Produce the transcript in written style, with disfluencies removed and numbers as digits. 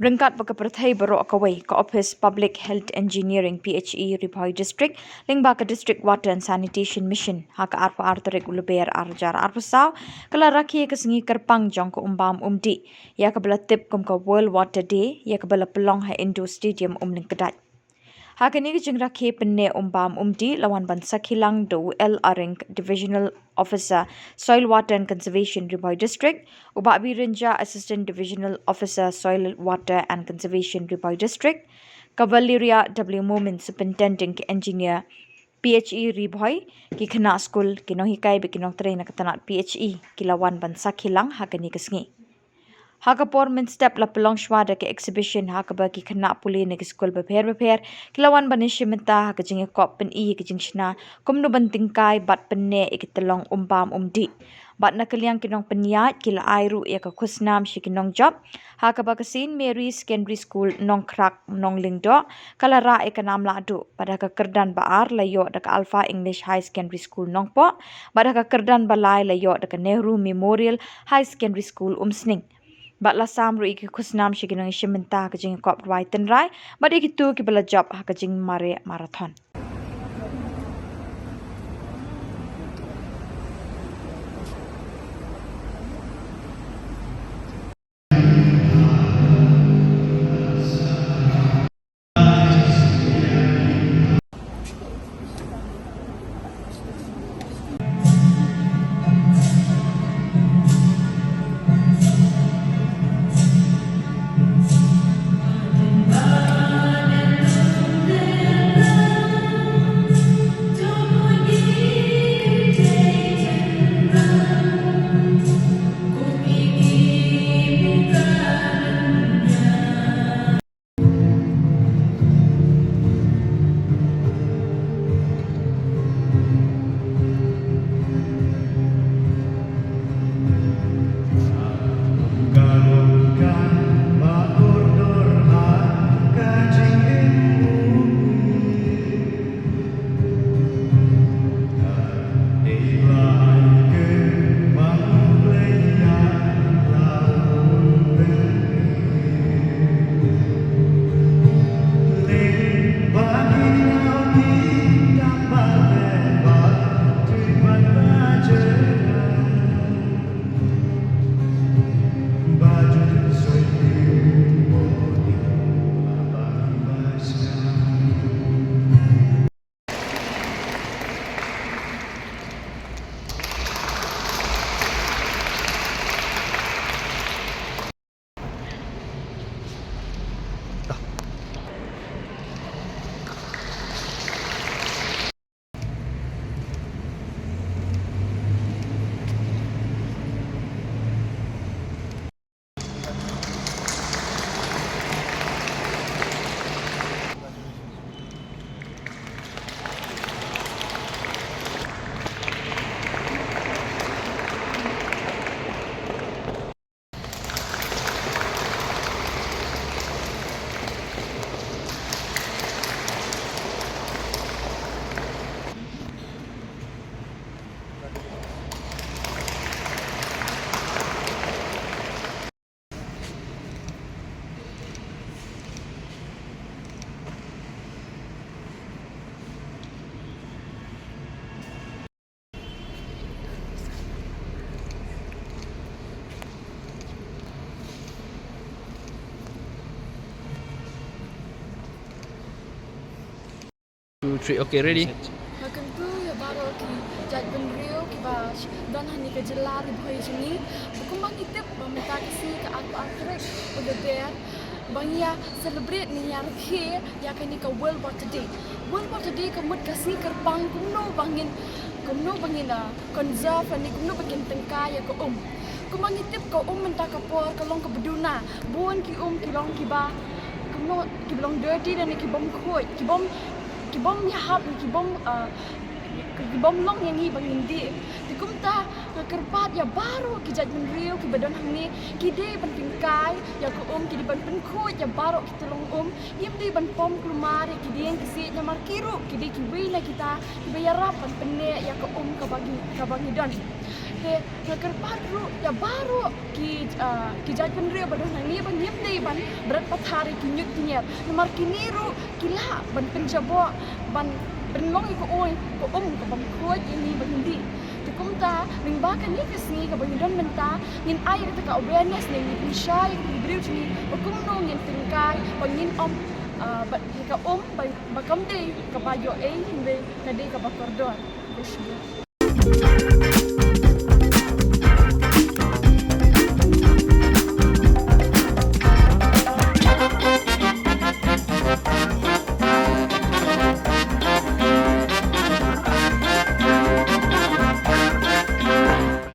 Rengkat bakaperthai barok kawai ke Office Public Health Engineering PHE Ribhoi District lingba ke District Water and Sanitation Mission haka arpa artarik uluber arjar arpasau kala Rakhe ke sengi kerpang jong ke umbam umdi ya ke bela tip kum ke World Water Day ya ke bela pelong ha Indo Stadium umling kedat. Hakani ke jeng Rakhe penne umbam umdi lawan ban Sakhilang do L Aring Divisional Officer Soil Water and Conservation Ribhoi District Ubak Birinja Assistant Divisional Officer Soil Water and Conservation Ribhoi District Cavaliria W Momin Superintendent Engineer PHE Ribhoi ki khana school kinohikai bikinok train na katanat PHE kilawan ban Sakhilang hakani kesngi Hakapor min step la pelong shwada ke exhibition hakaba ki khana puli ne ki school beper kilawan banishimenta hakajing kop pen I ki jingshna kumno banting kai bat penne ikitelong umbam umdi bat na kaliang kinong penyat kila airu ya ka khusnam shikinong job hakaba ka Saint Mary Secondary School nong krak nong lingdo kala ra ekanam la adu pada ka kerdan baar layo da ka Alpha English High Secondary School Nongpoh pada ka kerdan balai layo da ka NEHU Memorial High Secondary School Umsning Batla samru iki khusnam shiginang ishimenta kajing kop rai ten rai but iki tu ki bala job ha kajing mare marathon Two, three. Okay, ready? Makan tu ya baru ki jat benrio ki bas dan hani ke jelar boy sini bukan bang itip meminta kasi ke aku akrek udah ber bang ya celebrate ni yang ke ya kan ni ke World Water Day. World Water Day kemud kasi kerpang kumno bangin conserve ni kumno bangin tengka ya ke kumang itip ke minta kapor kalong ke beduna buan ki kilong ki ba kumno ki belong dirty dan ki bom khoi ki bom yahap ki bom long yang ni bang indi di kumta kerpat ya baru ki judgment real ki badon hangni ki de ban pingkai ya ko ki di ban penku ya baru ki tolong yim di ban pom klumar ki di yang kisi nya markiru ki di ki wila kita ki bayarap ban penne ya ko ka bagi don He nakar baru ya baru ki jajan ria baru nani ban nyem dei ban berat pathari ki nyuk tinyap namar kiniru kila ban penjabo ban benlong ko oi ko ko bam khoi ini ban hindi tikum ta ning ba kan ni kesni ka ban don menta ngin ai ka awareness ning ni shai ki briu ni kum no ngin tingkai ban ngin ba kam dei ka ba yo hinde ka dei ka ba kordon